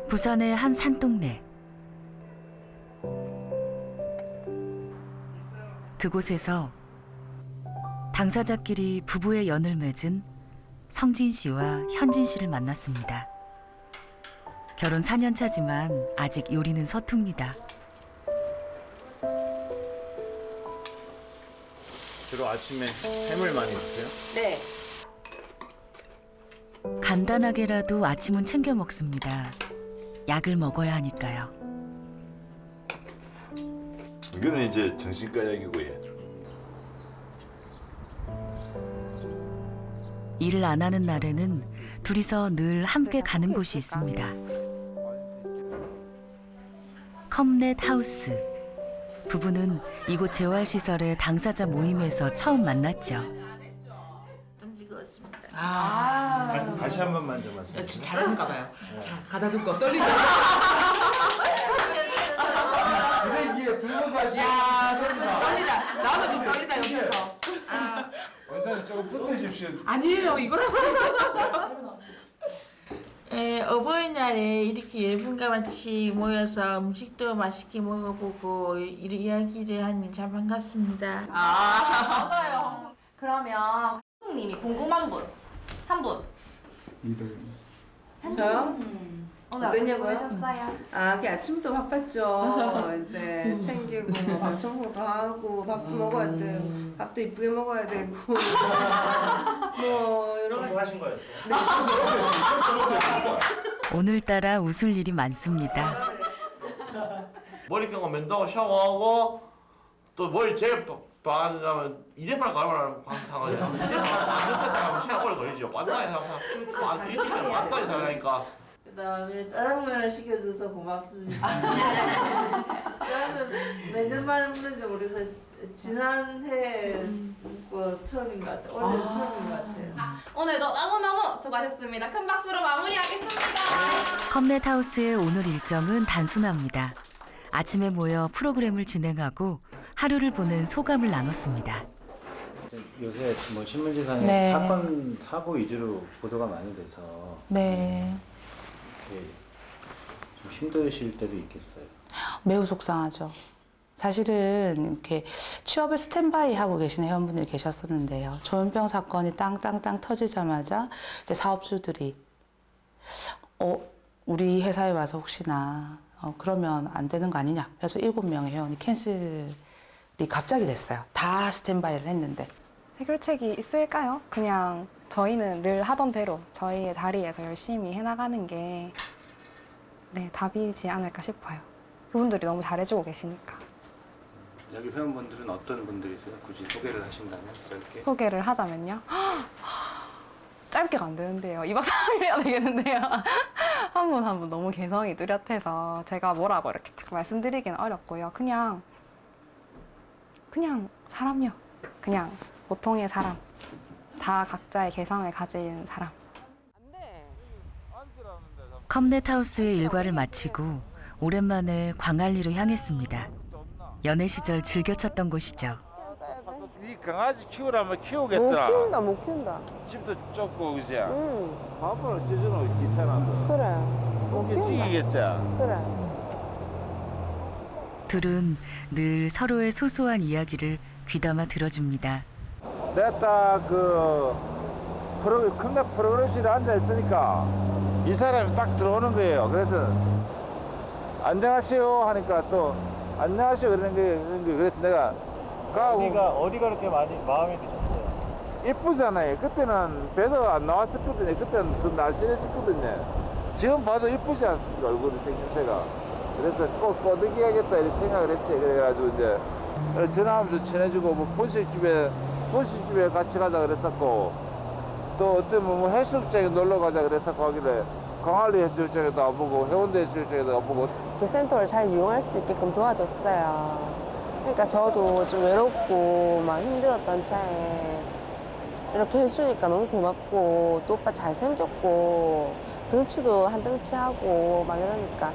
부산의 한 산동네. 그곳에서 당사자끼리 부부의 연을 맺은 성진 씨와 현진 씨를 만났습니다. 결혼 4년 차지만 아직 요리는 서툽니다. 주로 아침에 햄을 많이 드세요? 네. 간단하게라도 아침은 챙겨 먹습니다. 약을 먹어야 하니까요. 이거는 이제 정신과 약이고 예. 일을 안 하는 날에는 둘이서 늘 함께 가는 곳이 있습니다. 컴넷 하우스. 부부는 이곳 재활시설의 당사자 모임에서 처음 만났죠. 좀 찍었습니다. 다시 한 번만 좀 하세요. 잘하는가 봐요. 자, 가다듬고 떨리죠? 이게 두번 다시. 야, 떨리다. 나도 좀 떨리다, 옆에서. 원장님 조금 붙으십시오. 아니에요, 이거라서. 어버이날에 이렇게 여러분과 같이 모여서 음식도 맛있게 먹어보고 이야기를 하니 참 반갑습니다. 맞아요. 그러면 님이 궁금한 분, 한 분. 저요? 오늘 어떠냐고요? 어떻게 보셨어요? 그 아침부터 바빴죠. 이제 챙기고 뭐 밥 청소도 하고 밥도 먹어야 되고 밥도 이쁘게 먹어야 되고 뭐 여러 가지. 하신 거였어요? 오늘따라 웃을 일이 많습니다. 머리 감고 면도하고 샤워하고 또 머리 제일 빠르면 이대발 가면 방탕하냐. 이대발 안 됐다 시간 오래 걸리죠. 완다이 하면 일찍 완다이 달라니까. 그다음에 짜장면을 시켜줘서 고맙습니다. 짜장면 몇년 만에 먹는지 모르겠어요. 지난해 먹고 처음인 것 같아요. 올해 처음인 것 같아요. 오늘도 너무너무 수고하셨습니다. 큰 박수로 마무리하겠습니다. 컴넷 하우스의 오늘 일정은 단순합니다. 아침에 모여 프로그램을 진행하고 하루를 보는 소감을 나눴습니다. 요새 뭐 신문지상에 네. 사건 사고 위주로 보도가 많이 돼서 네, 이렇게 좀 힘드실 때도 있겠어요. 매우 속상하죠. 사실은 이렇게 취업을 스탠바이 하고 계신 회원분들이 계셨었는데요. 조현병 사건이 땅땅땅 터지자마자 이제 사업주들이 우리 회사에 와서 혹시나 그러면 안 되는 거 아니냐. 그래서 7명의 회원이 캔슬이 갑자기 됐어요. 다 스탠바이를 했는데. 해결책이 있을까요? 그냥 저희는 늘 하던 대로 저희의 자리에서 열심히 해나가는 게 답이지 않을까 싶어요. 그분들이 너무 잘해주고 계시니까. 여기 회원분들은 어떤 분들이세요? 굳이 소개를 하신다면 짧게. 소개를 하자면요. 짧게가 안 되는데요. 2박 3일 해야 되겠는데요. 한 분 한 분 너무 개성이 뚜렷해서 제가 뭐라고 이렇게 딱 말씀드리기는 어렵고요. 그냥 사람요. 그냥 보통의 사람. 다 각자의 개성을 가진 사람. 컴넷 하우스의 일과를 마치고 오랜만에 광안리로 향했습니다. 연애 시절 즐겨 찾던 곳이죠. 이 강아지 키우라면 키우겠더라. 못 키운다. 집도 좁고 그지? 응, 밥은 어쩌저는 귀찮아도. 그래. 고기 찌기겠지? 그래. 둘은 늘 서로의 소소한 이야기를 귀담아 들어줍니다. 내가 큰가 프로그램실에 앉아 있으니까 이 사람이 딱 들어오는 거예요. 그래서 안녕하세요 하니까 또 안녕하세요 그러는 게 그래서 내가 어디가 그렇게 많이 마음에 드셨어요? 이쁘잖아요. 그때는 배도 안 나왔었거든요. 그때는 더 날씬했었거든요. 지금 봐도 이쁘지 않습니까? 얼굴이 생김새가. 그래서 꼭 꼬드기야겠다 이렇게 생각을 했지. 그래가지고 이제 전화하면서 친해지고 뭐 분식집에 같이 가자 그랬었고 또 어떤 뭐 해수욕장에 놀러 가자 그랬었고 하길래 광안리 해수욕장에도 와보고 해운대 해수욕장에도 와보고 그 센터를 잘 이용할 수 있게끔 도와줬어요. 그러니까 저도 좀 외롭고 막 힘들었던 차에 이렇게 해주니까 너무 고맙고 또 오빠 잘생겼고 등치도 한 등치하고 막 이러니까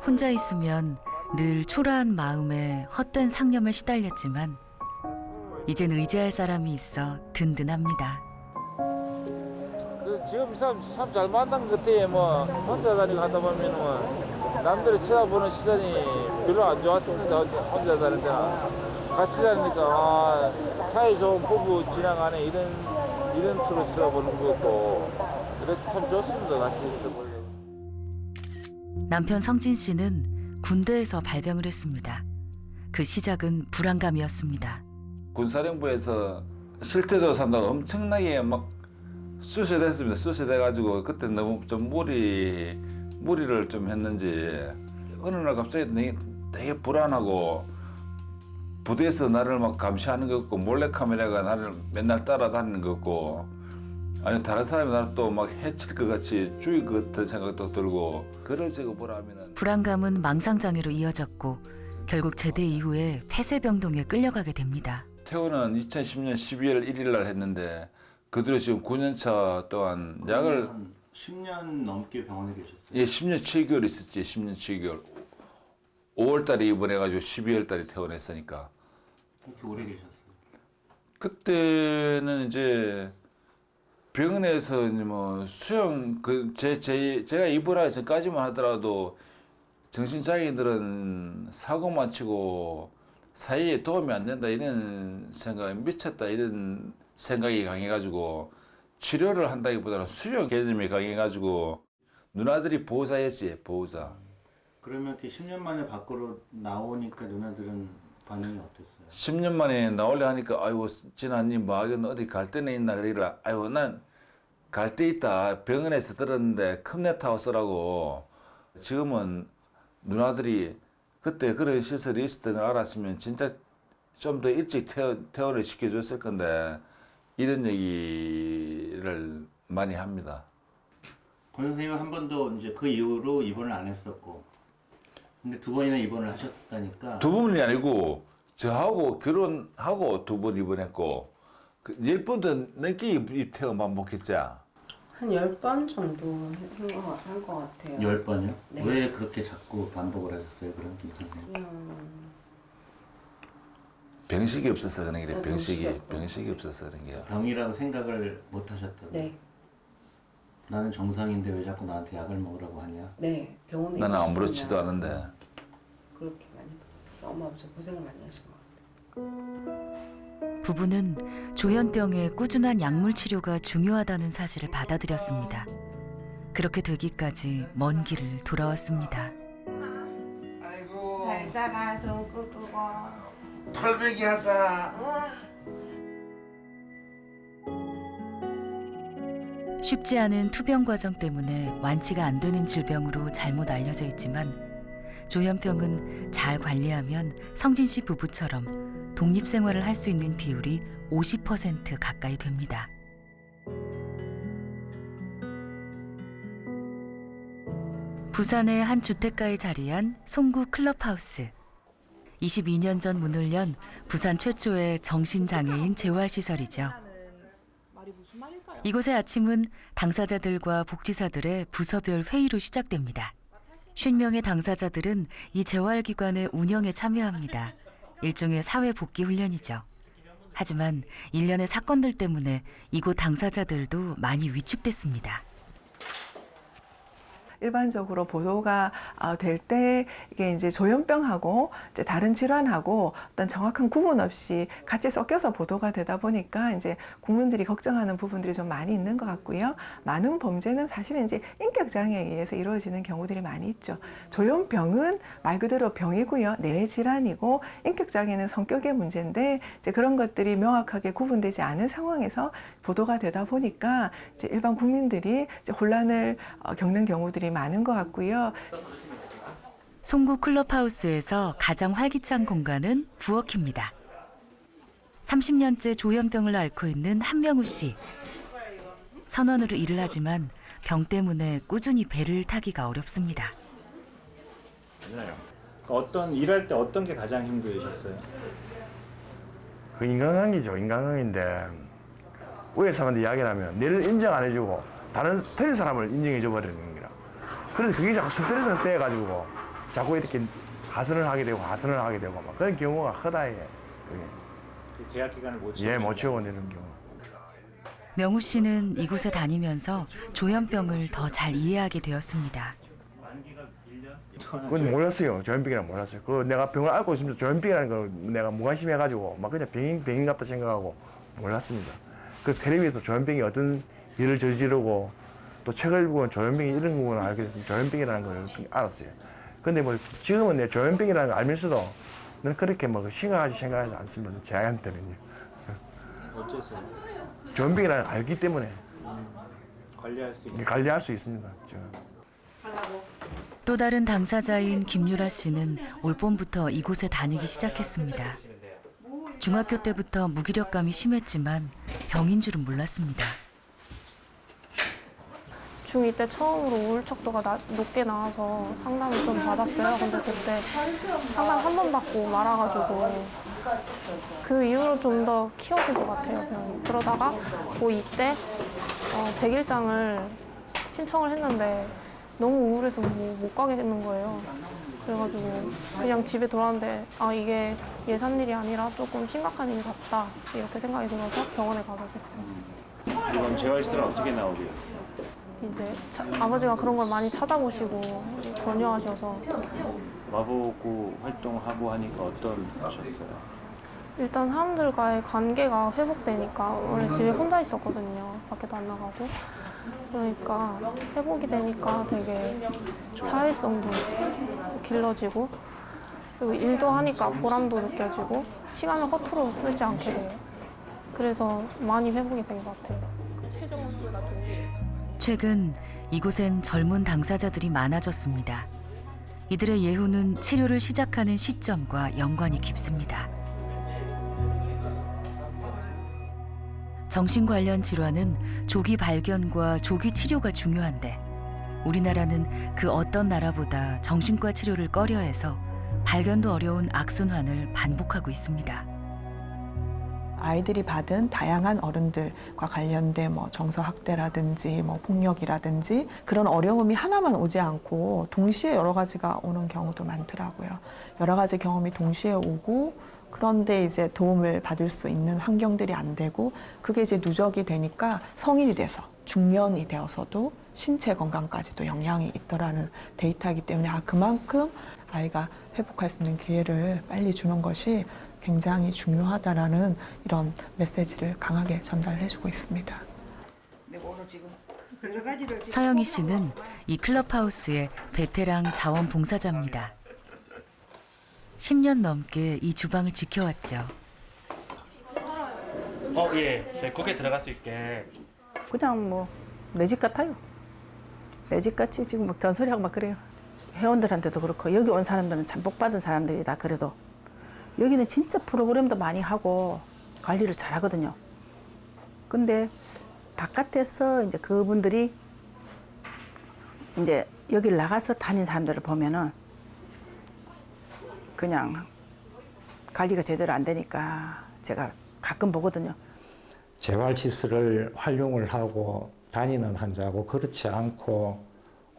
혼자 있으면 늘 초라한 마음에 헛된 상념에 시달렸지만 이젠 의지할 사람이 있어 든든합니다. 지금 이 사람 참 잘 만난 것 같아. 뭐 혼자 다니고 하다 보면은 뭐 남들이 쳐다보는 시선이 별로 안 좋았었는데 혼자 다닐 때는 같이 다니니까 아, 사이 좋은 부부 지나가네 이런 투로 쳐다보는 것도 그래서 참 좋습니다. 같이 있어 보려고. 남편 성진 씨는 군대에서 발병을 했습니다. 그 시작은 불안감이었습니다. 군사령부에서 실태적으로 산다고 엄청나게 막 쑤셔댔습니다. 쑤셔대가지고 그때 너무 좀 무리를 좀 했는지 어느 날 갑자기 되게 불안하고 부대에서 나를 막 감시하는 것 같고 몰래카메라가 나를 맨날 따라다니는 것 같고 아니 다른 사람이 나를 또 막 해칠 것 같이 죽일 것 같은 생각도 들고 그러지고 보라 하면은 불안감은 망상장애로 이어졌고 결국 제대 이후에 폐쇄병동에 끌려가게 됩니다. 퇴원은 2010년 12월 1일 날 했는데 그 뒤로 지금 9년차 동안 약을 10년 넘게 병원에 계셨어요? 예, 10년 7개월 있었지. 10년 7개월. 5월 달에 입원해가지고 12월 달에 퇴원했으니까. 그렇게 오래 계셨어요? 그때는 이제 병원에서 이제 뭐 수영 제가 입원하기 전까지만 하더라도 정신장애인들은 사고만 치고 사회에 도움이 안 된다 이런 생각에 미쳤다 이런 생각이 강해가지고 치료를 한다기보다는 수용 개념이 강해가지고 누나들이 보호자였지 보호자. 그러면 이렇게 10년 만에 밖으로 나오니까 누나들은 반응이 어땠어요? 10년 만에 나오려 하니까 아이고 진아님 뭐 하긴 어디 갈 데는 있나 그러길래 아이고 난 갈 데 있다 병원에서 들었는데 컴넷하우스라고 지금은 누나들이 그때 그런 시설이 있었던 걸 알았으면 진짜 좀 더 일찍 퇴원을 시켜줬을 건데 이런 얘기를 많이 합니다. 권 선생님은 한 번도 이제 그 이후로 입원을 안 했었고 근데 2번이나 입원을 하셨다니까 2번이 아니고 저하고 결혼하고 2번 입원했고 10번도 넘게 입퇴원 반복했자. 한 10번 정도 한 것 같아요. 10번이요? 네. 왜 그렇게 자꾸 반복을 하셨어요? 그럼 선생님? 병식이 없어서 그런 게 네, 병식이 없어서 그런 게. 병이라고 생각을 못 하셨다고? 네. 나는 정상인데 왜 자꾸 나한테 약을 먹으라고 하냐? 네. 병원에 나는 아무렇지도 않은데. 그렇게 많이 엄마 아버지 고생 많이 하신 것 같아요. 부부는 조현병의 꾸준한 약물 치료가 중요하다는 사실을 받아들였습니다. 그렇게 되기까지 먼 길을 돌아왔습니다. 아이고. 잘 자라 좀 끄고. 털베기 하자. 쉽지 않은 투병 과정 때문에 완치가 안 되는 질병으로 잘못 알려져 있지만 조현병은 잘 관리하면 성진 씨 부부처럼 독립생활을 할 수 있는 비율이 50% 가까이 됩니다. 부산의 한 주택가에 자리한 송구 클럽하우스. 22년 전 문을 연 부산 최초의 정신장애인 재활시설이죠. 이곳의 아침은 당사자들과 복지사들의 부서별 회의로 시작됩니다. 50명의 당사자들은 이 재활기관의 운영에 참여합니다. 일종의 사회복귀 훈련이죠. 하지만 일련의 사건들 때문에 이곳 당사자들도 많이 위축됐습니다. 일반적으로 보도가 될 때 이게 이제 조현병하고 이제 다른 질환하고 어떤 정확한 구분 없이 같이 섞여서 보도가 되다 보니까 이제 국민들이 걱정하는 부분들이 좀 많이 있는 것 같고요. 많은 범죄는 사실은 이제 인격 장애에 의해서 이루어지는 경우들이 많이 있죠. 조현병은 말 그대로 병이고요. 뇌 질환이고 인격 장애는 성격의 문제인데 이제 그런 것들이 명확하게 구분되지 않은 상황에서 보도가 되다 보니까 이제 일반 국민들이 이제 혼란을 겪는 경우들이 많은 것 같고요. 송구 클럽하우스에서 가장 활기찬 공간은 부엌입니다. 30년째 조현병을 앓고 있는 한명우 씨. 선원으로 일을 하지만 병 때문에 꾸준히 배를 타기가 어렵습니다. 일할 때 어떤 게 가장 힘들으셨어요? 그 인간관계죠. 인간관계인데 위에 사람한테 이야기를 하면 내를 인정 안 해주고 틀린 사람을 인정해줘 버리는 거라. 그래서 그게 자꾸 스트레스가 쌓여가지고 자꾸 이렇게 하선을 하게 되고 막 그런 경우가 크다. 그게. 계약 기간을 못 못 채우고 내는 경우. 명우 씨는 이곳에 다니면서 조현병을 더 잘 이해하게 되었습니다. 그건 몰랐어요. 조현병이란 몰랐어요. 그 내가 병을 앓고 있으면서 조현병이라는 걸 내가 무관심해가지고 막 그냥 병인 같다 생각하고 몰랐습니다. 그 텔레비에도 조현병이 어떤 일을 저지르고 또 책을 보면 조현병이 이런 부분을 알게 됐으면 조현병이라는 걸 알았어요. 근데 뭐 지금은 내 조현병이라는 걸 알면서도 난 그렇게 뭐 심각하지 생각하지 않습니다. 제 아이한테는요. 어째서요? 조현병이라는 걸 알기 때문에 관리할 수 있습니다. 제가. 또 다른 당사자인 김유라 씨는 올 봄부터 이곳에 다니기 시작했습니다. 중학교 때부터 무기력감이 심했지만 병인 줄은 몰랐습니다. 중2 때 처음으로 우울척도가 높게 나와서 상담을 좀 받았어요. 근데 그때 상담 한 번 받고 말아가지고 그 이후로 좀 더 키워진 것 같아요. 병이. 그러다가 고2 때 100일장을 신청을 했는데 너무 우울해서 못 가게 되는 거예요. 그래가지고 그냥 집에 돌아왔는데 아 이게 예산 일이 아니라 조금 심각한 일 같다 이렇게 생각이 들어서 병원에 가게 됐어요. 이건 재활 시설 어떻게 나오게요? 이제 아버지가 그런 걸 많이 찾아보시고 권유하셔서 와보고 활동하고 하니까 어떠셨어요? 일단 사람들과의 관계가 회복되니까 원래 집에 혼자 있었거든요. 밖에도 안 나가고. 그러니까 회복이 되니까 되게 사회성도 길러지고 그리고 일도 하니까 보람도 느껴지고 시간을 허투루 쓰지 않게 돼요. 그래서 많이 회복이 된 것 같아요. 최근 이곳엔 젊은 당사자들이 많아졌습니다. 이들의 예후는 치료를 시작하는 시점과 연관이 깊습니다. 정신 관련 질환은 조기 발견과 조기 치료가 중요한데 우리나라는 그 어떤 나라보다 정신과 치료를 꺼려해서 발견도 어려운 악순환을 반복하고 있습니다. 아이들이 받은 다양한 어른들과 관련된 정서학대라든지 폭력이라든지 그런 어려움이 하나만 오지 않고 동시에 여러 가지가 오는 경우도 많더라고요. 여러 가지 경험이 동시에 오고 그런데 이제 도움을 받을 수 있는 환경들이 안 되고 그게 이제 누적이 되니까 성인이 돼서 중년이 되어서도 신체 건강까지도 영향이 있더라는 데이터이기 때문에 그만큼 아이가 회복할 수 있는 기회를 빨리 주는 것이 굉장히 중요하다라는 이런 메시지를 강하게 전달해주고 있습니다. 서영희 씨는 이 클럽하우스의 베테랑 자원봉사자입니다. 10년 넘게 이 주방을 지켜왔죠. 예. 제 국에 들어갈 수 있게. 그냥 내 집 같아요. 내 집 같이 지금 잔소리하고 막 그래요. 회원들한테도 그렇고 여기 온 사람들은 참 복받은 사람들이다. 그래도 여기는 진짜 프로그램도 많이 하고 관리를 잘하거든요. 근데 바깥에서 이제 그분들이 이제 여기를 나가서 다닌 사람들을 보면은 그냥 관리가 제대로 안 되니까 제가 가끔 보거든요. 재활시설을 활용을 하고 다니는 환자하고 그렇지 않고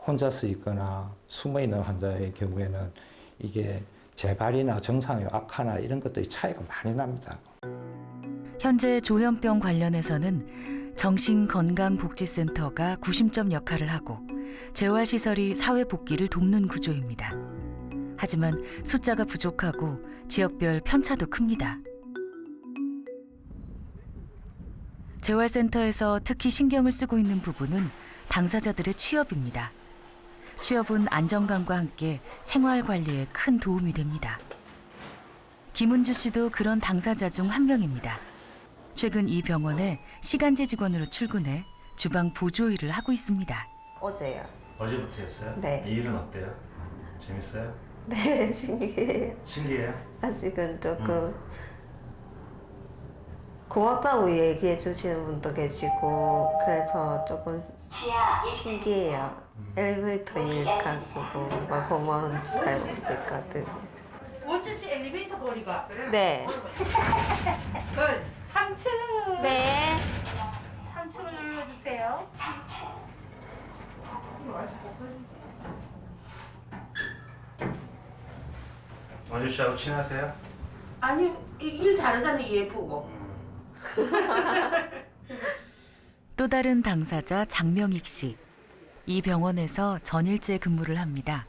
혼자서 있거나 숨어있는 환자의 경우에는 이게 재발이나 정상의 악화나 이런 것들이 차이가 많이 납니다. 현재 조현병 관련해서는 정신건강복지센터가 구심점 역할을 하고 재활시설이 사회복귀를 돕는 구조입니다. 하지만 숫자가 부족하고 지역별 편차도 큽니다. 재활센터에서 특히 신경을 쓰고 있는 부분은 당사자들의 취업입니다. 취업은 안정감과 함께 생활 관리에 큰 도움이 됩니다. 김은주 씨도 그런 당사자 중 한 명입니다. 최근 이 병원에 시간제 직원으로 출근해 주방 보조 일을 하고 있습니다. 어제요. 어제부터였어요? 네. 이 일은 어때요? 재밌어요? 네, 신기해요. 신기해요? 아직은 조금 고맙다고 얘기해 주시는 분도 계시고 그래서 조금 신기해요. 엘리베이터 일 가지고 고마운지 잘 모르겠거든요. 원주시 엘리베이터 거리가 네. 3층. 네. 3층을 눌러주세요. 원주 씨하고 친하세요? 아니 일 잘하잖아요. 예쁘고. 또 다른 당사자 장명익 씨. 이 병원에서 전일제 근무를 합니다.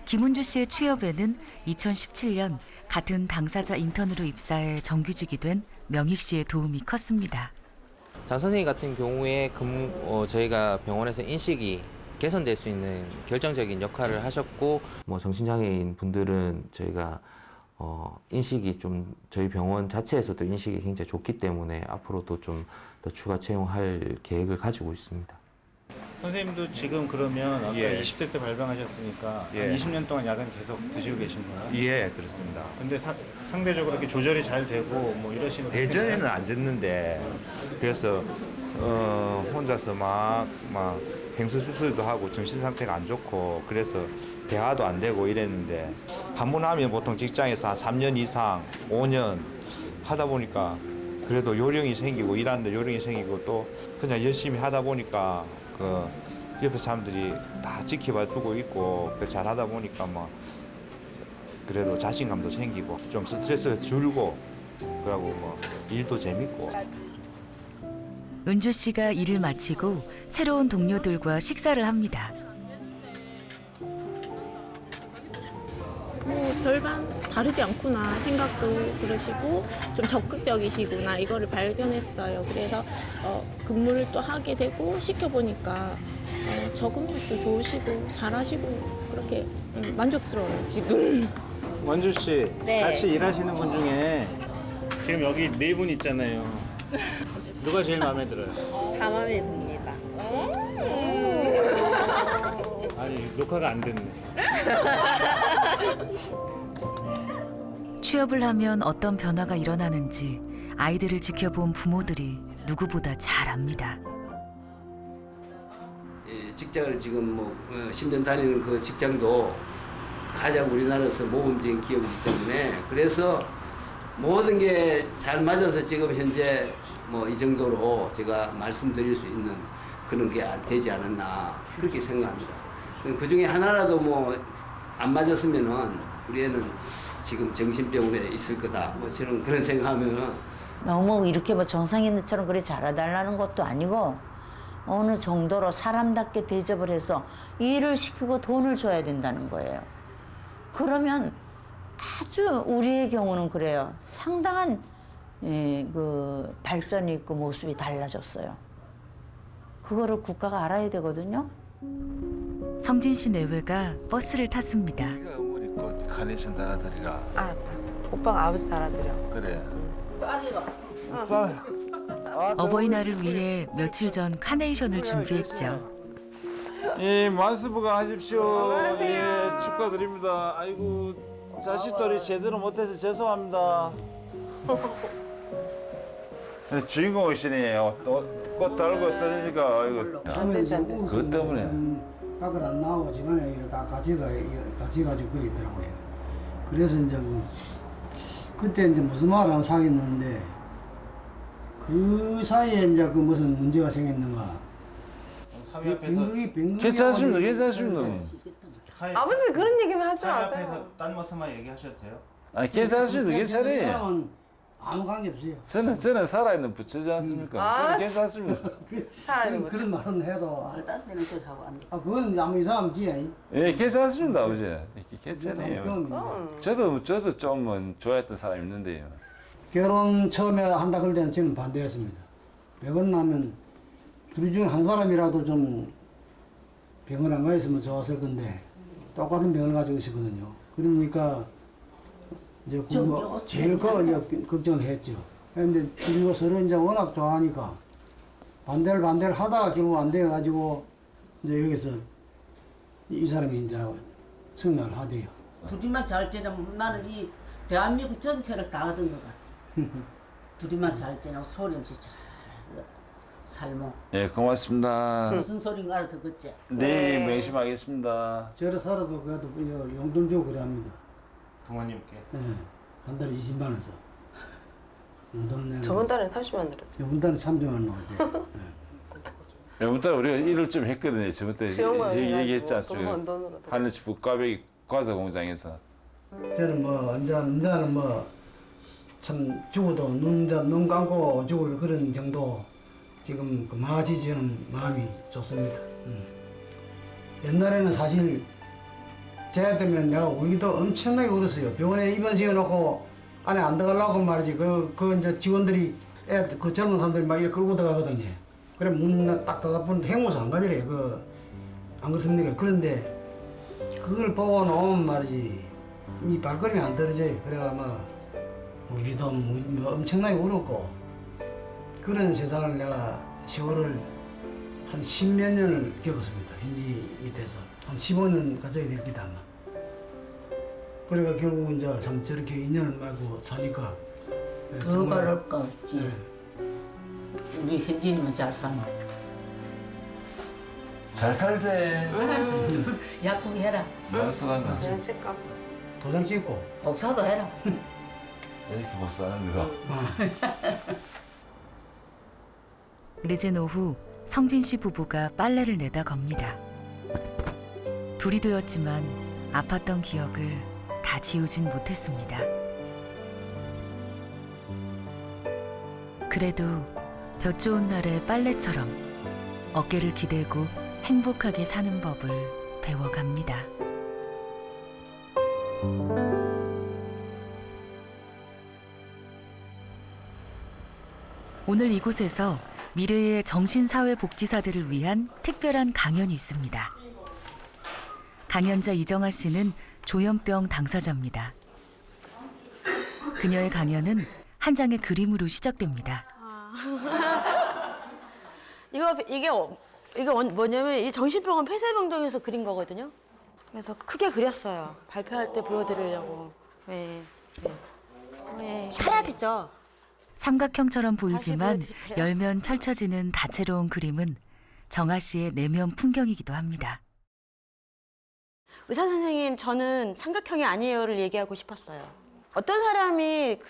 김은주 씨의 취업에는 2017년 같은 당사자 인턴으로 입사해 정규직이 된 명익 씨의 도움이 컸습니다. 장 선생님 같은 경우에 저희가 병원에서 인식이 개선될 수 있는 결정적인 역할을 하셨고, 뭐 정신장애인 분들은 저희가 인식이 좀 저희 병원 자체에서도 인식이 굉장히 좋기 때문에 앞으로도 좀 더 추가 채용할 계획을 가지고 있습니다. 선생님도 지금 그러면 아까 예. 20대 때 발병하셨으니까 예. 한 20년 동안 약은 계속 드시고 계신 거예요? 예, 그렇습니다. 근데 상대적으로 이렇게 조절이 잘 되고 뭐 이러시는 예전에는 안 됐는데 그래서 혼자서 막 횡설수설도 하고 정신 상태가 안 좋고 그래서 대화도 안 되고 이랬는데 방문하면 보통 직장에서 한 3년 이상 5년 하다 보니까 그래도 요령이 생기고 일하는데 요령이 생기고 또 그냥 열심히 하다 보니까 그 옆에 사람들이 다 지켜봐 주고 있고 잘 하다 보니까 뭐 그래도 자신감도 생기고 좀 스트레스가 줄고 그러고 뭐 일도 재밌고. 은주 씨가 일을 마치고 새로운 동료들과 식사를 합니다. 뭐 별반 다르지 않구나 생각도 그러시고 좀 적극적이시구나 이거를 발견했어요. 그래서 근무를 또 하게 되고 시켜보니까 적응력도 좋으시고 잘하시고 그렇게 만족스러워요 지금. 원주 씨 네. 같이 일하시는 분 중에 지금 여기 4분 있잖아요. 누가 제일 마음에 들어요? 다 마음에 듭니다. 아니 녹화가 안 됐네. 취업을 하면 어떤 변화가 일어나는지 아이들을 지켜본 부모들이 누구보다 잘 압니다. 직장을 지금 뭐 10년 다니는 그 직장도 가장 우리나라에서 모범적인 기업이기 때문에 그래서 모든 게 잘 맞아서 지금 현재 뭐 이 정도로 제가 말씀드릴 수 있는 그런 게 되지 않았나 그렇게 생각합니다. 그 중에 하나라도 뭐 안 맞았으면은 우리 애는 지금 정신병원에 있을 거다. 뭐 저는 그런 생각하면은 너무 이렇게 뭐 정상인들처럼 그렇게 잘해달라는 것도 아니고 어느 정도로 사람답게 대접을 해서 일을 시키고 돈을 줘야 된다는 거예요. 그러면 아주 우리의 경우는 그래요. 상당한 그 발전이 있고 모습이 달라졌어요. 그거를 국가가 알아야 되거든요. 성진 씨 내외가 버스를 탔습니다. 어머니 또 카네이션 달아드리라. 아, 오빠가 아버지 달아드려. 그래. 어버이날을 위해 며칠 전 카네이션을 준비했죠. 예, 만수부가 하십시오. 예, 축하드립니다. 아이고, 자식들이 제대로 못해서 죄송합니다. 주인공이시네요. 또 꽃 달고 있으니까 이거. 그것 때문에. 밖을 안 나오고 집안에 이렇게 다 가지가지고 그리 있더라고요. 그래서 이제 그때 이제 무슨 말을 하나 사겠는데 그 사이에 이제 그 무슨 문제가 생겼는가. 괜찮습니다. 괜찮습니다. 아버지 그런 얘기는 하지 사위 마세요. 앞에서 딴 모습만 얘기하셔도 돼요? 아, 괜찮습니다. 괜찮아요. 아무 관계 없어요. 저는 살아있는 부처지 않습니까? 저는 괜찮습니다. 그런 말은 해도 그건 아무 이상 없지. 예, 괜찮습니다, 아버지. 괜찮아요. 저도 좀 좋아했던 사람이 있는데요. 결혼 처음에 한다 그럴 때는 저는 반대했습니다. 병원 나면 둘 중 한 사람이라도 좀 병을 안 가 있으면 좋았을 건데 똑같은 병을 가지고 있었거든요. 그러니까 이제 제일 이제 걱정을 했죠. 그런데 그리고 서로 이제 워낙 좋아하니까 반대를 하다가 결국 안 돼가지고 이제 여기서 이 사람이 이제 승낙을 하대요. 둘이만 잘 지내면 나는 이 대한민국 전체를 다 얻은 것 같아. 둘이만 잘 지내고 소리 없이 잘 살모. 예, 고맙습니다. 무슨 소린가 알아듣겠지? 네, 명심하겠습니다. 저를 살아도 그래도 용돈 주고 그래 합니다. 부모님께? 네, 한 달에 20만 원 써. 용돈 내는. 저번 달에 30만 원 들었죠. 이번 달에 300만 원 나왔대요. 이번 달에 우리가 일을 좀 했거든요. 저번 때 얘기했지 않습니까? 하늘치부 꽈배기 과자 공장에서. 저는 뭐 언제는 뭐 참 죽어도 눈 감고 죽을 그런 정도 지금 그만하지 저는 마음이 좋습니다. 옛날에는 사실 쟤 때문에 내가 울기도 엄청나게 울었어요. 병원에 입원 시켜놓고 안에 안 들어가려고 말이지. 그 이제 직원들이 그 젊은 사람들이 막 이렇게 끌고 들어가거든요. 그래 문 딱 닫아보는데 행무소 안 가지래. 안 그렇습니까? 그런데 그걸 보고 나오면 말이지 이 발걸음이 안 떨어져요. 그래가 막 울기도 엄청나게 울었고 그런 세상을 내가 세월을 한 10몇 년을 겪었습니다. 현지 밑에서 한 15년 가까이 됐기다 아마. 그래가 결국 이제 참 저렇게 인연을 맺고 사니까 더 바랄 거 없지. 우리 현진이면 잘 사나. 잘 살대. 약속해라. 약속한다. 도장 찍고 복사도 해라. 이렇게 복사하는 거. 늦은 오후 성진 씨 부부가 빨래를 내다 겁니다. 둘이 되었지만 아팠던 기억을 다 지우진 못했습니다. 그래도 볕 좋은 날의 빨래처럼 어깨를 기대고 행복하게 사는 법을 배워갑니다. 오늘 이곳에서 미래의 정신사회복지사들을 위한 특별한 강연이 있습니다. 강연자 이정아 씨는 조현병 당사자입니다. 그녀의 강연은 한 장의 그림으로 시작됩니다. 이게 뭐냐면 이 정신병원 폐쇄병동에서 그린 거거든요. 그래서 크게 그렸어요. 발표할 때 보여드리려고. 네. 사라지죠. 삼각형처럼 보이지만 열면 펼쳐지는 다채로운 그림은 정아 씨의 내면 풍경이기도 합니다. 의사 선생님, 저는 삼각형이 아니에요를 얘기하고 싶었어요. 어떤 사람이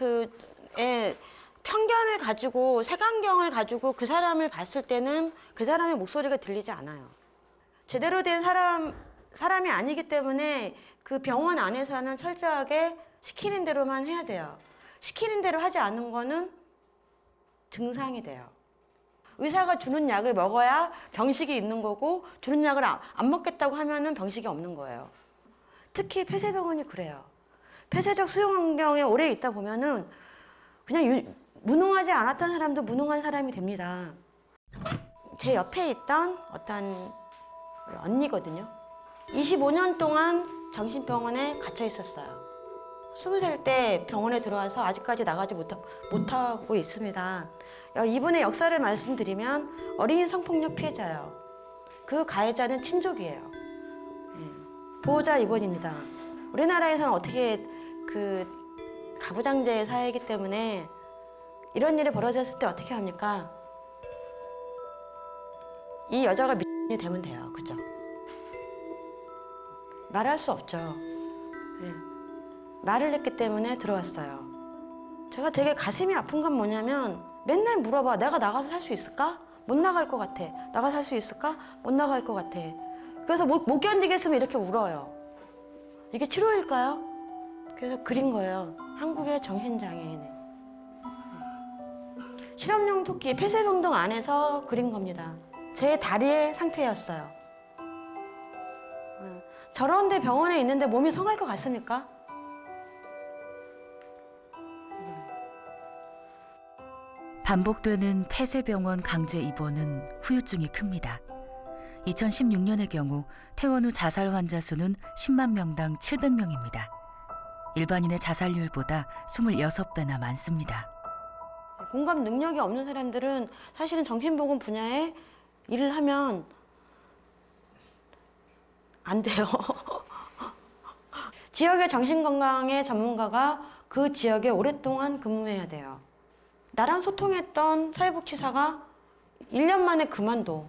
편견을 가지고 색안경을 가지고 그 사람을 봤을 때는 그 사람의 목소리가 들리지 않아요. 제대로 된 사람이 아니기 때문에 그 병원 안에서는 철저하게 시키는 대로만 해야 돼요. 시키는 대로 하지 않는 거는 증상이 돼요. 의사가 주는 약을 먹어야 병식이 있는 거고 주는 약을 안 먹겠다고 하면은 병식이 없는 거예요. 특히 폐쇄병원이 그래요. 폐쇄적 수용 환경에 오래 있다 보면은 그냥 무능하지 않았던 사람도 무능한 사람이 됩니다. 제 옆에 있던 어떤 언니거든요. 25년 동안 정신병원에 갇혀 있었어요. 20살 때 병원에 들어와서 아직까지 나가지 못하고 있습니다. 이분의 역사를 말씀드리면 어린이 성폭력 피해자예요. 그 가해자는 친족이에요. 보호자 입원입니다. 우리나라에서는 어떻게 가부장제 사회이기 때문에 이런 일이 벌어졌을 때 어떻게 합니까? 이 여자가 미친이 되면 돼요. 그죠? 말할 수 없죠. 말을 했기 때문에 들어왔어요. 제가 되게 가슴이 아픈 건 뭐냐면 맨날 물어봐. 내가 나가서 살 수 있을까? 못 나갈 것 같아. 나가서 살 수 있을까? 못 나갈 것 같아. 그래서 못 견디겠으면 이렇게 울어요. 이게 치료일까요? 그래서 그린 거예요. 한국의 정신장애인. 실험용 토끼 폐쇄병동 안에서 그린 겁니다. 제 다리의 상태였어요. 저런데 병원에 있는데 몸이 성할 것 같습니까? 반복되는 폐쇄병원 강제 입원은 후유증이 큽니다. 2016년의 경우 퇴원 후 자살 환자 수는 10만 명당 700명입니다. 일반인의 자살률보다 26배나 많습니다. 공감 능력이 없는 사람들은 사실은 정신보건 분야에 일을 하면 안 돼요. 지역의 정신건강의 전문가가 그 지역에 오랫동안 근무해야 돼요. 나랑 소통했던 사회복지사가 1년 만에 그만둬.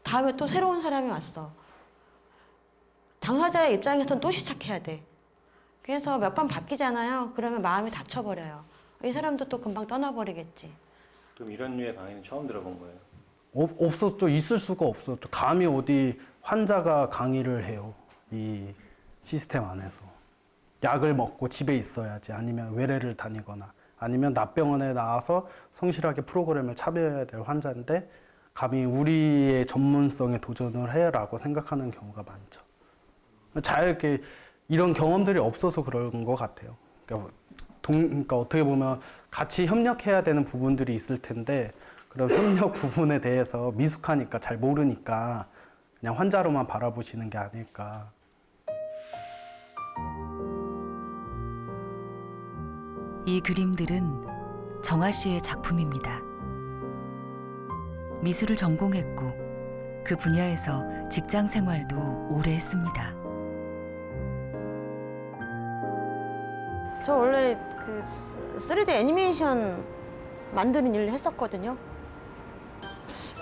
다음에 또 새로운 사람이 왔어. 당사자의 입장에서는 또 시작해야 돼. 그래서 몇 번 바뀌잖아요. 그러면 마음이 다쳐버려요. 이 사람도 또 금방 떠나버리겠지. 그럼 이런 류의 강의는 처음 들어본 거예요? 없었죠. 있을 수가 없었죠. 감히 어디 환자가 강의를 해요. 이 시스템 안에서. 약을 먹고 집에 있어야지 아니면 외래를 다니거나 아니면 납병원에 나와서 성실하게 프로그램을 참여해야 될 환자인데 감히 우리의 전문성에 도전을 해라고 생각하는 경우가 많죠. 잘 이렇게 이런 경험들이 없어서 그런 것 같아요. 그러니까 어떻게 보면 같이 협력해야 되는 부분들이 있을 텐데 그런 협력 부분에 대해서 미숙하니까 잘 모르니까 그냥 환자로만 바라보시는 게 아닐까. 이 그림들은 정아 씨의 작품입니다. 미술을 전공했고 그 분야에서 직장 생활도 오래 했습니다. 저 원래 그 3D 애니메이션 만드는 일을 했었거든요.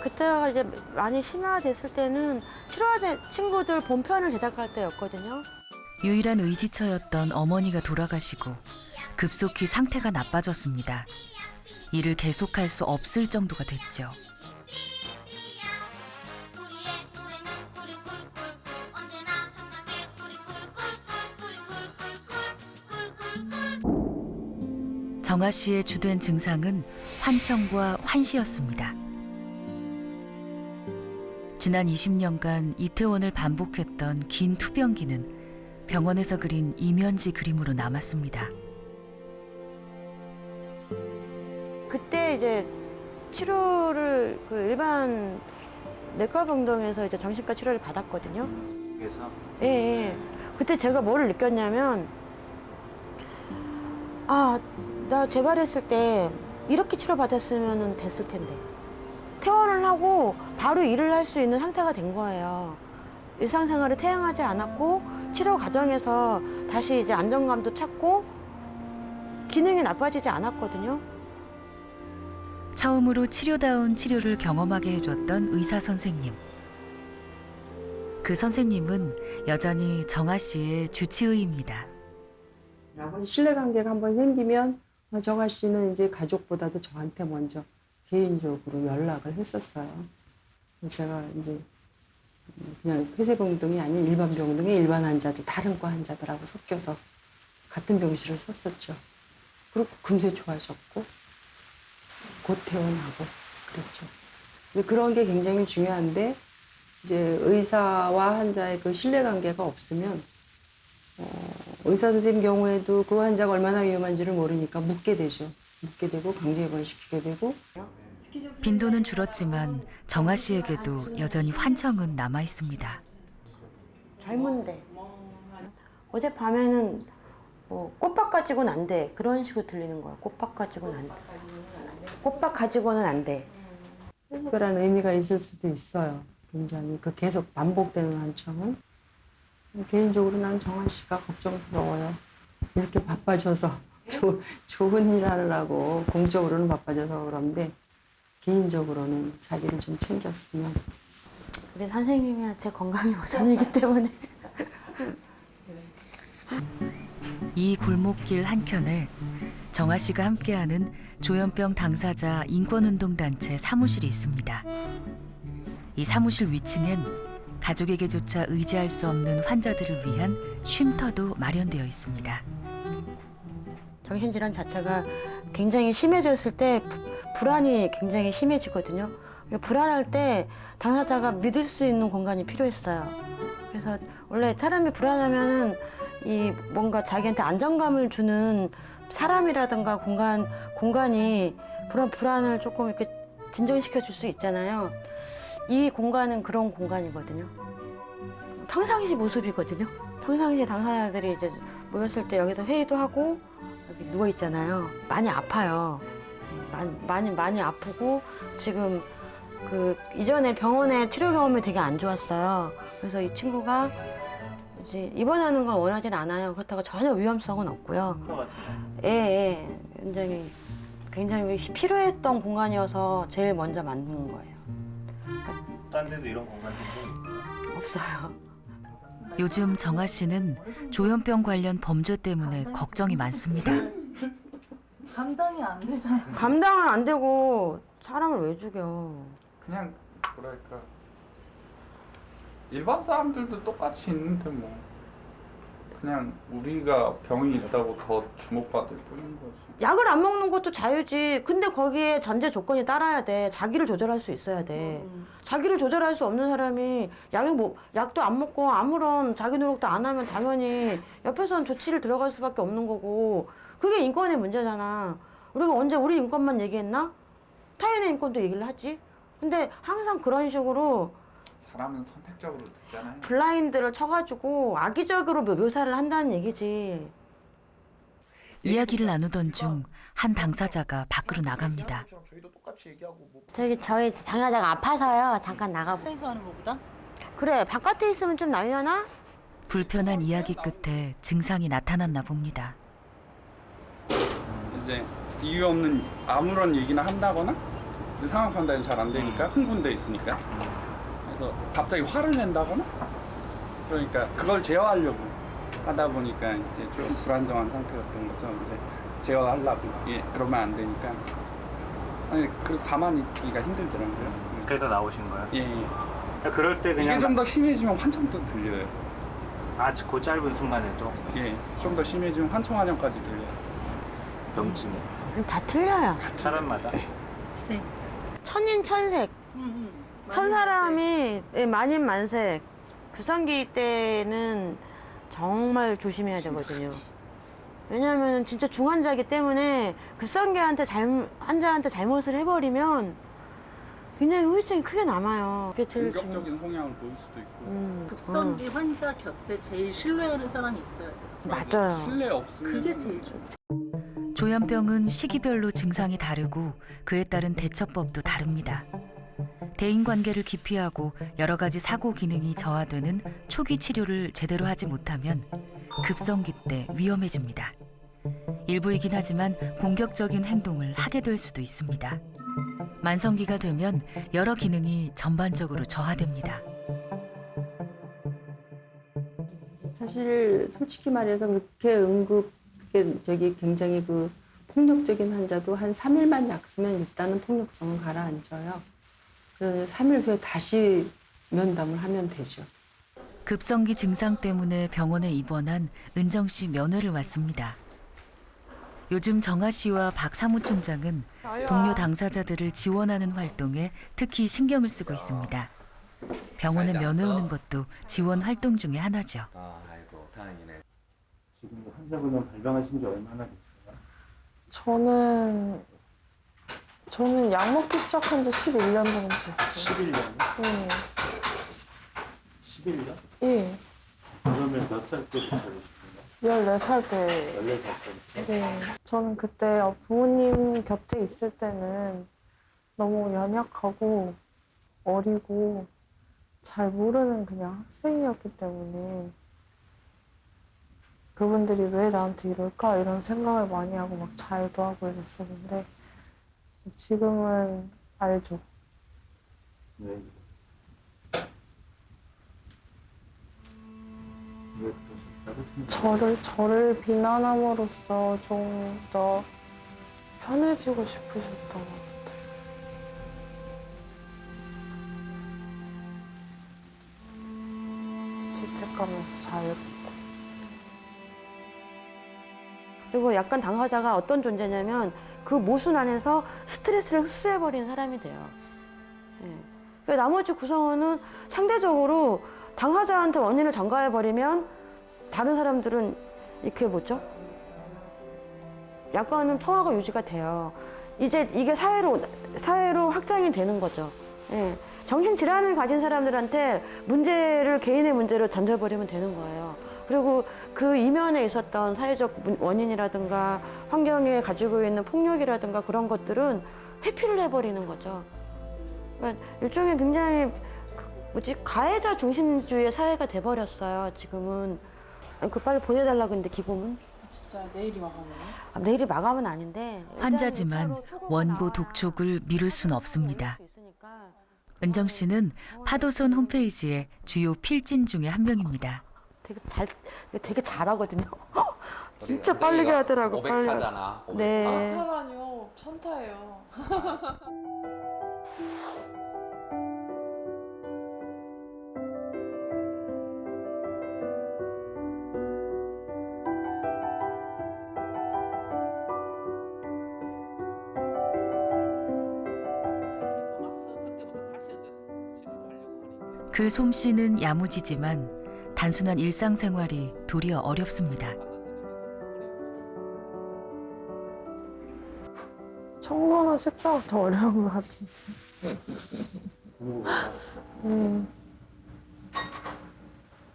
그때가 이제 많이 심화됐을 때는 실화제 친구들 본편을 제작할 때였거든요. 유일한 의지처였던 어머니가 돌아가시고 급속히 상태가 나빠졌습니다. 일을 계속할 수 없을 정도가 됐죠. 정아 씨의 주된 증상은 환청과 환시였습니다. 지난 20년간 이태원을 반복했던 긴 투병기는 병원에서 그린 이면지 그림으로 남았습니다. 그때 이제 치료를 그 일반 내과병동에서 이제 정신과 치료를 받았거든요. 그래서 예, 예. 그때 제가 뭐를 느꼈냐면 나 재발했을 때 이렇게 치료받았으면 됐을 텐데. 퇴원을 하고 바로 일을 할 수 있는 상태가 된 거예요. 일상생활을 태양하지 않았고 치료 과정에서 다시 이제 안정감도 찾고 기능이 나빠지지 않았거든요. 처음으로 치료다운 치료를 경험하게 해줬던 의사 선생님. 그 선생님은 여전히 정아 씨의 주치의입니다. 신뢰관계가 한번 생기면 정아 씨는 이제 가족보다도 저한테 먼저 개인적으로 연락을 했었어요. 제가 이제 그냥 폐쇄병동이 아닌 일반 병동에 일반 환자들, 다른 과 환자들하고 섞여서 같은 병실을 썼었죠. 그리고 금세 좋아졌고 곧 퇴원하고 그랬죠. 근데 그런 게 굉장히 중요한데 이제 의사와 환자의 그 신뢰관계가 없으면 의사 선생님 경우에도 그 환자가 얼마나 위험한지를 모르니까 묻게 되죠. 묻게 되고 강제 입원시키게 되고. 빈도는 줄었지만 정아 씨에게도 여전히 환청은 남아 있습니다. 젊은데 어젯밤에는 꽃밭 가지고는 안 돼. 그런 식으로 들리는 거야. 꽃밭 가지고는 안 돼. 꽃밭 가지고는 안 돼. 특별한 의미가 있을 수도 있어요. 굉장히 그 계속 반복되는 환청은. 개인적으로 난 정아 씨가 걱정스러워요. 이렇게 바빠져서 좋은 일 하느라고 공적으로는 바빠져서 그런데 개인적으로는 자기를 좀 챙겼으면. 우리 선생님이 제 건강이 우선이기 때문에. 이 골목길 한켠에 정아 씨가 함께하는 조현병 당사자 인권운동단체 사무실이 있습니다. 이 사무실 위층엔 가족에게조차 의지할 수 없는 환자들을 위한 쉼터도 마련되어 있습니다. 정신질환 자체가 굉장히 심해졌을 때 불안이 굉장히 심해지거든요. 불안할 때 당사자가 믿을 수 있는 공간이 필요했어요. 그래서 원래 사람이 불안하면은 이 뭔가 자기한테 안정감을 주는 사람이라든가 공간이 그런 불안을 조금 이렇게 진정시켜 줄 수 있잖아요. 이 공간은 그런 공간이거든요. 평상시 모습이거든요. 평상시 당사자들이 이제 모였을 때 여기서 회의도 하고 여기 누워 있잖아요. 많이 아파요. 많이 아프고 지금 그 이전에 병원에 치료 경험이 되게 안 좋았어요. 그래서 이 친구가 이제 입원하는 걸 원하진 않아요. 그렇다고 전혀 위험성은 없고요. 예. 굉장히 필요했던 공간이어서 제일 먼저 만드는 거예요. 딴 데도 이런 공간이 있어요? 없어요. 요즘 정아 씨는 조현병 관련 범죄 때문에 걱정이 많습니다. 감당이 안 되잖아. 감당은 안 되고 사람을 왜 죽여? 그냥 뭐랄까 일반 사람들도 똑같이 있는데 뭐. 그냥 우리가 병이 있다고 더 주목받을 뿐인 거지. 약을 안 먹는 것도 자유지. 근데 거기에 전제 조건이 따라야 돼. 자기를 조절할 수 있어야 돼. 자기를 조절할 수 없는 사람이 약도 안 먹고 아무런 자기 노력도 안 하면 당연히 옆에서는 조치를 들어갈 수밖에 없는 거고, 그게 인권의 문제잖아. 우리가 언제 우리 인권만 얘기했나? 타인의 인권도 얘기를 하지. 근데 항상 그런 식으로 사람은 선택적으로 듣잖아요. 블라인드를 쳐가지고 악의적으로 묘사를 한다는 얘기지. 이야기를 나누던 중 한 당사자가 밖으로 나갑니다. 저희 당사자가 아파서요. 잠깐 나가고. 행사하는 것보다? 그래, 바깥에 있으면 좀 날려나? 불편한 이야기 끝에 증상이 나타났나 봅니다. 이제 이유 없는 아무런 얘기나 한다거나 상황 판단이 잘 안 되니까 흥분돼 있으니까 그래서 갑자기 화를 낸다거나 그러니까 그걸 제어하려고 하다 보니까 이제 좀 불안정한 상태였던 거죠. 이제 제어하려고 그러면 안 되니까 그 가만히 있기가 힘들더라고요. 그래서 나오신 거예요? 예. 그럴 때 그냥 이게 좀 더 심해지면 환청도 들려요. 그 짧은 순간에도? 예, 좀 더 심해지면 환청환영까지 들려요. 병증이? 다 틀려요. 사람마다? 네. 천인천색. 천사람이 만인만색. 급성기 때는 정말 조심해야 되거든요. 왜냐하면 진짜 중환자이기 때문에 급성기한테 환자한테 잘못을 해버리면 굉장히 후유증이 크게 남아요. 그게 제일 공격적인 성향을 보일 수도 있고. 급성기 환자 곁에 제일 신뢰하는 사람이 있어야 돼요. 맞아요. 신뢰 없으면 그게 제일 중요해요. 조현병은 시기별로 증상이 다르고 그에 따른 대처법도 다릅니다. 대인관계를 기피하고 여러 가지 사고 기능이 저하되는 초기 치료를 제대로 하지 못하면 급성기 때 위험해집니다. 일부이긴 하지만 공격적인 행동을 하게 될 수도 있습니다. 만성기가 되면 여러 기능이 전반적으로 저하됩니다. 사실 솔직히 말해서 그렇게 굉장히 폭력적인 환자도 한 3일만 약 쓰면 일단은 폭력성은 가라앉아요. 그 3일 후에 다시 면담을 하면 되죠. 급성기 증상 때문에 병원에 입원한 은정 씨 면회를 왔습니다. 요즘 정아 씨와 박 사무총장은 동료 당사자들을 지원하는 활동에 특히 신경을 쓰고 있습니다. 병원에 면회 오는 것도 지원 활동 중의 하나죠. 아이고 다행이네. 지금 환자분은 발병하신 지 얼마나 됐어요? 저는 약 먹기 시작한 지 11년 정도 됐어요. 11년? 네. 11년? 예. 그러면 몇 살 때부터 그러셨어요? 14살 때. 14살 때? 네. 저는 그때 부모님 곁에 있을 때는 너무 연약하고 어리고 잘 모르는 그냥 학생이었기 때문에 그분들이 왜 나한테 이럴까 이런 생각을 많이 하고 막 자해도 하고 이랬었는데 지금은 알죠. 왜? 왜 그러셨어요? 저를 비난함으로써 좀 더 편해지고 싶으셨던 것 같아요. 죄책감에서 자유롭고. 그리고 약간 당사자가 어떤 존재냐면 그 모순 안에서 스트레스를 흡수해버리는 사람이 돼요. 네. 나머지 구성원은 상대적으로 당사자한테 원인을 전가해버리면 다른 사람들은 이렇게 약간은 평화가 유지가 돼요. 이제 이게 사회로 확장이 되는 거죠. 예. 정신질환을 가진 사람들한테 개인의 문제로 던져버리면 되는 거예요. 그리고 그 이면에 있었던 사회적 원인이라든가 환경에 가지고 있는 폭력이라든가 그런 것들은 회피를 해버리는 거죠. 그러니까 일종의 굉장히 가해자 중심주의의 사회가 돼버렸어요. 지금은. 빨리 보내달라고 했는데 기고문. 진짜 내일이 마감이에요? 내일이 마감은 아닌데. 환자지만 원고 독촉을 미룰 순 없습니다. 은정 씨는 파도손 홈페이지의 주요 필진 중에 한 명입니다. 되게 잘하거든요. 진짜 빠르게 하더라고. 500타잖아. 네. 천타라뇨. 천타예요. 그 솜씨는 야무지지만 단순한 일상생활이 도리어 어렵습니다. 청소나 식사가 더 어려운 것 같은데.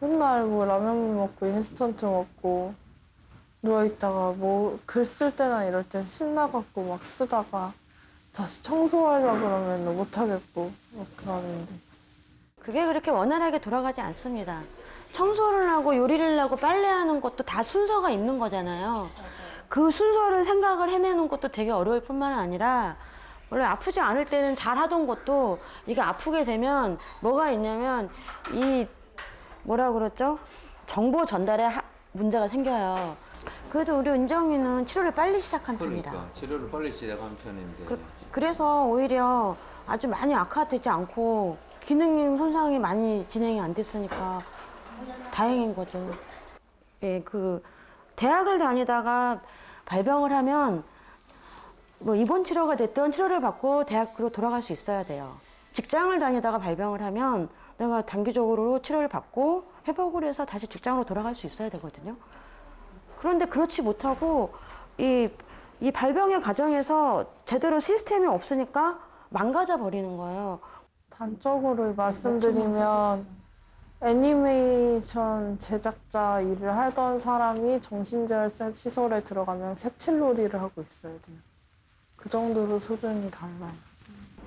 맨날 뭐 라면 먹고 인스턴트 먹고 누워있다가 뭐 글 쓸 때나 이럴 땐 신나갖고 막 쓰다가 다시 청소하려고 그러면 못하겠고 막 그러는데. 그게 그렇게 원활하게 돌아가지 않습니다. 청소를 하고 요리를 하고 빨래하는 것도 다 순서가 있는 거잖아요. 그 순서를 생각을 해내는 것도 되게 어려울 뿐만 아니라 원래 아프지 않을 때는 잘 하던 것도 이게 아프게 되면 뭐가 있냐면 이 뭐라 그랬죠? 정보 전달에 문제가 생겨요. 그래도 우리 은정이는 치료를 빨리 시작한 편이라. 그러니까 치료를 빨리 시작한 편인데. 그래서 오히려 아주 많이 악화되지 않고 기능 손상이 많이 진행이 안 됐으니까 다행인 거죠. 예, 그 대학을 다니다가 발병을 하면 뭐 입원 치료가 됐던 치료를 받고 대학으로 돌아갈 수 있어야 돼요. 직장을 다니다가 발병을 하면 내가 단기적으로 치료를 받고 회복을 해서 다시 직장으로 돌아갈 수 있어야 되거든요. 그런데 그렇지 못하고 이 발병의 과정에서 제대로 시스템이 없으니까 망가져 버리는 거예요. 단적으로 말씀드리면 애니메이션 제작자 일을 하던 사람이 정신재활 시설에 들어가면 색칠놀이를 하고 있어야 돼요. 그 정도로 수준이 달라요.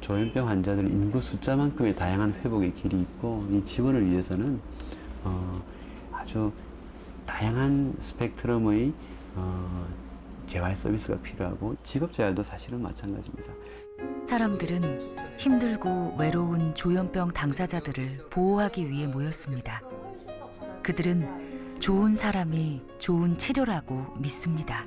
조현병 환자들 인구 숫자만큼의 다양한 회복의 길이 있고 이 지원을 위해서는 아주 다양한 스펙트럼의 재활 서비스가 필요하고 직업재활도 사실은 마찬가지입니다. 사람들은 힘들고 외로운 조현병 당사자들을 보호하기 위해 모였습니다. 그들은 좋은 사람이 좋은 치료라고 믿습니다.